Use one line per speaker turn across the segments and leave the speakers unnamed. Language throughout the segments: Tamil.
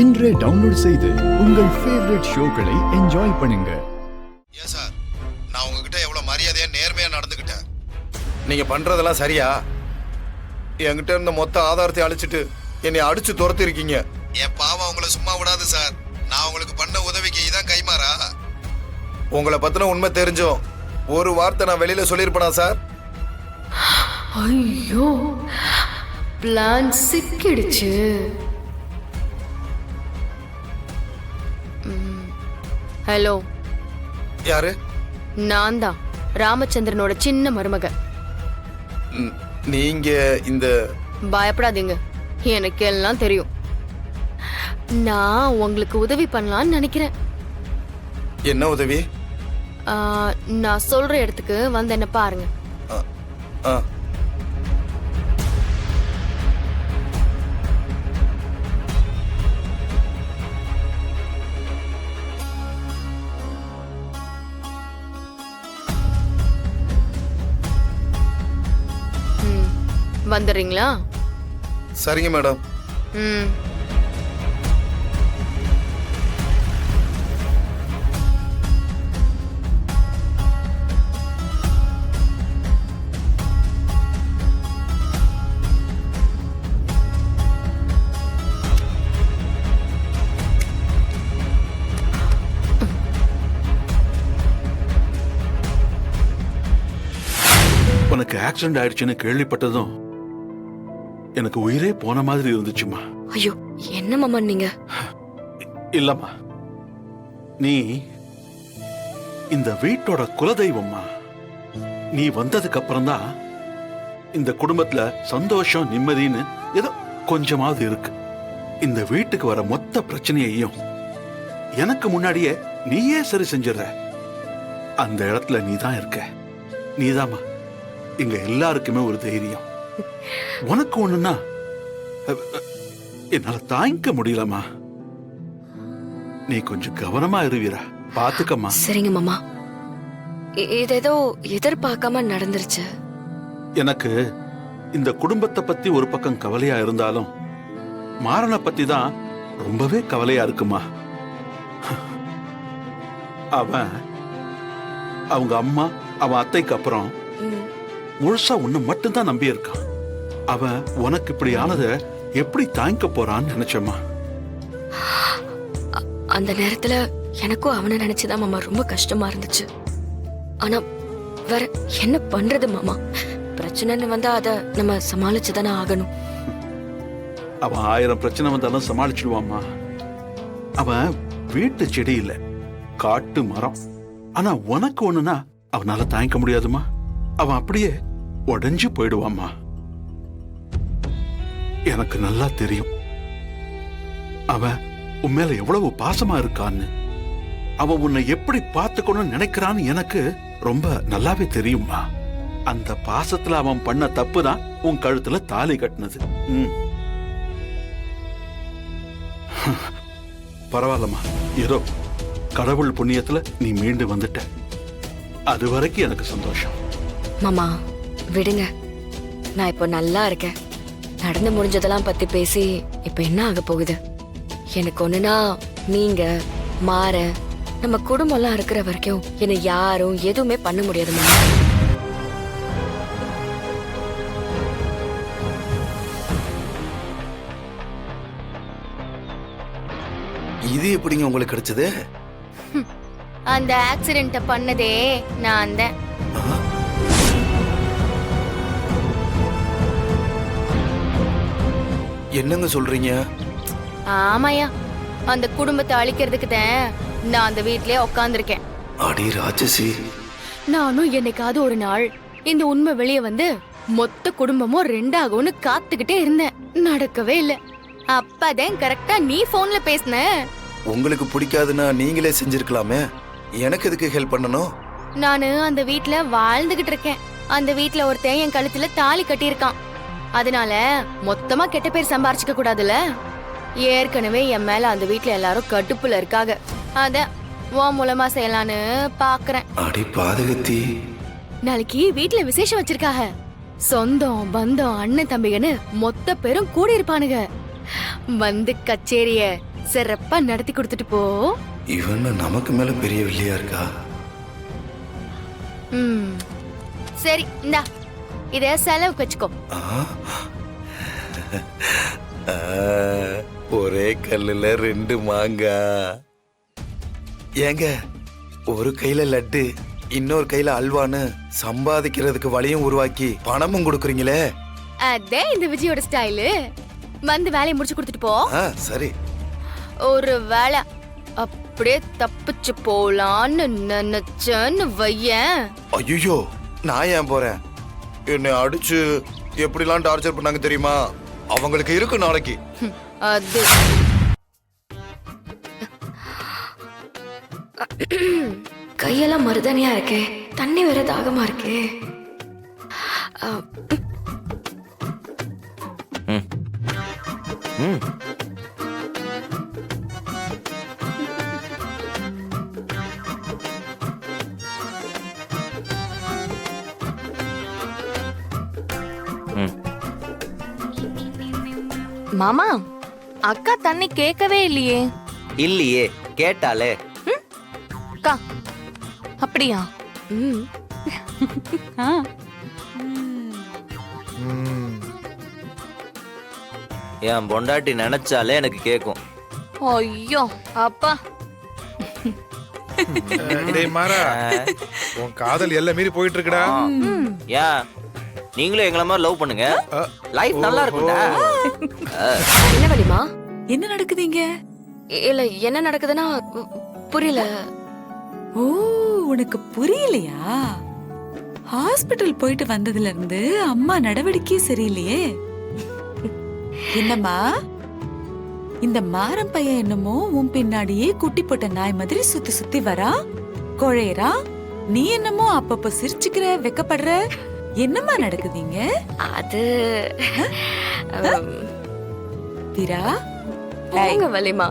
இன்றே டவுன்லோட் செய்து உங்கள் ஃபேவரட் ஷோக்களை என்ஜாய் பண்ணுங்க.
ஏன் சார், நான் உங்ககிட்ட எவ்வளவு மரியாதையா நேர்மையா நடந்துக்கிட்டேன். நீங்க பண்றதெல்லாம் சரியா? என்கிட்ட இருந்த மொத்த ஆதாரத்தை அழிச்சிட்டு என்னை அடிச்சு துரத்தி இருக்கீங்க. என் பாவம் உங்களை சும்மா விடாது சார். நான் உங்களுக்கு பண்ண உதவிக்கு இதான் கைமாறா? உங்களை பத்தின உண்மை தெரிஞ்சோம் ஒரு வார்த்தை நான் வெளியில சொல்லிருப்பேனா சார்?
ஐயோ, பிளான் சிக்கிடுச்சு. ஹலோ,
யாரு?
நான் தான் ராமச்சந்திரனோட சின்ன மருமக.
நீங்க இந்த
பயப்படாதீங்க, எனக்கு எல்லாம் தெரியும். நான் உங்களுக்கு உதவி பண்ணலான்னு நினைக்கிறேன்.
என்ன உதவி?
நான் சொல்ற இடத்துக்கு வந்து என்ன பாருங்க. வந்துடுறீங்களா?
சரிங்க மேடம்.
ம்,
உனக்கு ஆக்சிடென்ட் ஆயிடுச்சுன்னு கேள்விப்பட்டதும் எனக்கு உயிரே போன மாதிரி இருந்துச்சுமா.
ஐயோ, என்ன மாமா நீங்க?
இல்லம்மா, நீ இந்த வீட்டோட குலதெய்வம்மா. நீ வந்ததுக்கு அப்புறம் தான் இந்த குடும்பத்துல சந்தோஷம் நிம்மதின்னு ஏதோ கொஞ்சமாவது இருக்கு. இந்த வீட்டுக்கு வர மொத்த பிரச்சனையையும் எனக்கு முன்னாடியே நீயே சரி செஞ்சிடற. அந்த இடத்துல நீ தான் இருக்க. நீதாம்மா எங்க எல்லாருக்குமே ஒரு தைரியம். உனக்கு ஒண்ணுன்னா என்னால தாங்கிக்க முடியலமா. நீ கொஞ்சம் கவனமா இருவீரா, பாத்துக்கம்மா.
சரிங்க மாமா, இது ஏதோ எதிர்பார்க்காம நடந்துருச்சு.
எனக்கு இந்த குடும்பத்தை பத்தி ஒரு பக்கம் கவலையா இருந்தாலும் மாறனை பத்தி தான் ரொம்பவே கவலையா இருக்குமா. அவன் அவங்க அம்மா அவன் அத்தைக்கு அப்புறம் முழுசா உன்னை மட்டும்தான் நம்பி இருக்கான். அவன் உனக்கு இப்படி ஆனத எப்படி தாங்கிக்க போறான்னு நினைச்சம்மா.
அந்த நேரத்துல எனக்கும் அவனை நினைச்சுதான் மாமா ரொம்ப கஷ்டமா இருந்துச்சு. ஆனா வேற என்ன பண்றது மாமா? பிரச்சனைன்னு வந்தா அத நம்ம சமாளிச்சுதானே ஆகணும்.
அவன் 1000 பிரச்சனை வந்தாலும் சமாளிச்சுடுவாம்மா. அவன் வீட்டு செடி இல்ல, காட்டு மரம். ஆனா உனக்கு ஒண்ணுனா அவனால தாங்கிக்க முடியாதுமா. அவன் அப்படியே உடைஞ்சு போயிடுவாம்மா. எனக்கு நல்லா தெரியும் அவன் உன் மேல எவ்வளவு பாசமா இருக்கான்னு. அவன் உன்னை எப்படி பார்த்துக்கணும்னு நினைக்கிறான்னு எனக்கு ரொம்ப நல்லாவே தெரியுமா. அந்த பாசத்துல அவன் பண்ண தப்பு தான் உன் கழுத்துல தாலி கட்டினது. பரவாயில்லம்மா, ஏதோ கடவுள் புண்ணியத்துல நீ மீண்டு வந்துட்ட. அது வரைக்கும் எனக்கு சந்தோஷம்.
மாமா விடுங்க, நான் இப்போ நல்லா இருக்கேன். நடந்து முடிஞ்சதெல்லாம் பத்தி பேசி இப்ப என்ன ஆக போகுது? எனக்கு ஒண்ணுனா நீங்க மாற நம்ம குடும்பம் எல்லாம் இருக்கிற வரைக்கும் என்னை யாரும் எதுவுமே பண்ண முடியாது மாமா.
இது எப்படிங்க உங்களுக்கு கிடைச்சது?
அந்த ஆக்சிடென்ட் பண்ணதே நான் தான்.
என்னங்க சொல்றீங்க?
ஆமாயா, அந்த குடும்பத்தை அழிக்கிறதுக்கு தான் நான் அந்த வீட்லயே உட்கார்ந்துருக்கேன்.
அடி ராட்சசி.
நானும் என்னைக்காவது ஒரு நாள் இந்த உண்மை வெளியே வந்து மொத்த குடும்பமும் 2 ஆகும்னு காத்துக்கிட்டே இருந்தேன். நடக்கவே இல்ல. அப்பதான் கரெக்டா நீ போன்ல பேசின.
உங்களுக்கு பிடிக்காதுன்னா நீங்களே செஞ்சிருக்கலாமே. எனக்கு எதுக்கு ஹெல்ப் பண்ணணும்?
நானு அந்த வீட்ல வாழ்ந்துகிட்டு இருக்கேன். அந்த வீட்ல ஒருத்தன் என் கழுத்துல தாலி கட்டியிருக்கான். அதனால மொத்தமா கெட்ட பேர் சம்பாரிச்சுக்க கூடாதுல்ல. ஏற்கனவே என் மேல அந்த வீட்ல எல்லாரும் கட்டுப்புல இருக்காங்க. அத உன் மூலமா செய்யலான்னு பாக்குறேன்.
அடி பாதகத்தி.
நாளைக்கு வீட்ல விசேஷம் வச்சிருக்காங்க. சொந்தம் பந்தம் அண்ணன் தம்பிகன்னு மொத்த பேரும் கூடி இருப்பானுங்க. வந்து கச்சேரிய சிறப்பா நடத்தி கொடுத்துட்டு போ.
இவன் நமக்கு மேல பெரிய வில்லியா இருக்கா?
ம். சரி இந்தா இத செலவுக்கு வச்சுக்கோ.
ஆ? ஆ, ஒரே கல்லுல 2 மாங்காய். ஏங்க, ஒரு கையில லட்டு இன்னொரு கையில அல்வான்னு சம்பாதிக்கிறதுக்கு வழியும் உருவாக்கி பணமும் கொடுக்குறீங்களே.
அதே இந்த விஜயோட ஸ்டைலு. வந்து வேலையை முடிச்சு கொடுத்துட்டு போ.
ஆ, சரி.
ஒரு வேலை அப்படியே தப்பிச்சு போலான்னு நினைச்சேன்னு வையேன்.
ஐயோ, நான் ஏன் போறேன்? என்னை அடிச்சு எப்படிலாம் டார்ச்சர் பண்ணாங்க தெரியுமா? அவங்களுக்கு இருக்கு நாளைக்கு.
அது
கையெல்லாம் மருதானியா இருக்கே, தண்ணி வேற தாகமா இருக்கே.
மாமா, அக்கா தண்ணி கேட்கவே இல்லையே.
இல்லையே, கேட்டாலே.
அக்கா அப்படியா?
ம்.
ஆ.
என் பொண்டாட்டி நினைச்சாலே எனக்கு கேக்கும்.
ஐயோ அப்பா.
டேய் மாறா, உன் காதல் எல்லாம் மீறி போயிட்டு இருக்குடா.
ஏன் நீங்களும் எங்களை மாதிரி லவ் பண்ணுங்க, லைஃப் நல்லா இருக்கும்டா.
என்ன வலிமா?
என்ன நடக்குதுங்க?
இல்ல என்ன நடக்குதுன்னா புரியல.
ஓ, உனக்கு புரியலையா? ஹாஸ்பிடல் போயிட்டு வந்ததுல இருந்து அம்மா நடவடிக்கை சரியில்லையே. என்னம்மா, இந்த மாரம் பையன் என்னமோ உன் பின்னாடியே குட்டி போட்ட நாய் மாதிரி சுத்தி சுத்தி வரா, குழையறா. நீ என்னமோ அப்பப்ப சிரிச்சுக்கிற, வெக்கப்படுற. என்னம்மா நடக்குதுங்க?
அது
வீரா,
போங்க வலிமா.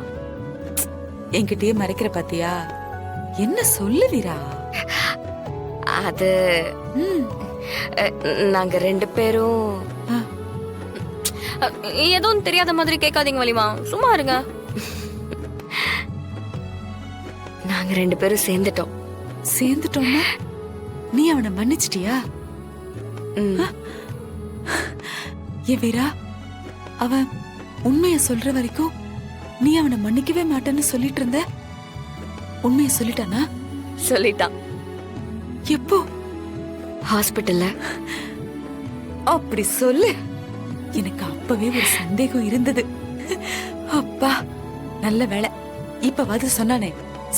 என்கிட்டயே மறைக்கிற பாத்தியா? என்ன சொல்லு வீரா?
அது
ம்,
நாங்க 2 பேரும் எதுவும் தெரியாத மாதிரி கேட்காதீங்க வலிமா, சும்மா இருங்க. நாங்க 2 பேரும் சேர்ந்துட்டோம்.
சேர்ந்துட்டோம்னா நீ அவனை மன்னிச்சிட்டியா?
ம்.
ஏ வீரா, அவன் உண்மைய சொல்ற வரைக்கும் நீ அவனை மன்னிக்கவே மாட்டேன்னு சொல்லிட்டு இருந்த. உண்மைய சொல்லிட்டானா?
சொல்லிட்டான்.
எப்போ?
ஹாஸ்பிட்டல்ல.
அப்படி சொல்லு. எனக்கு அப்பவே ஒரு சந்தேகம் இருந்தது. அப்பா, நல்ல வேளை இப்பவாது சொன்னானே.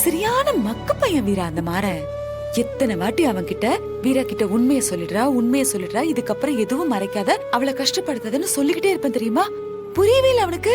சரியான மக்கு பையன் வீரா அந்த மாற. எத்தனை வாட்டி அவன் கிட்ட, வீரா கிட்ட உண்மைய சொல்லிடுறா, இதுக்கப்புறம் எதுவும் மறைக்காத, அவளை கஷ்டப்படுத்தாதன்னு சொல்லிக்கிட்டே இருப்பேன் தெரியுமா? புரியவே இல்லை அவனுக்கு.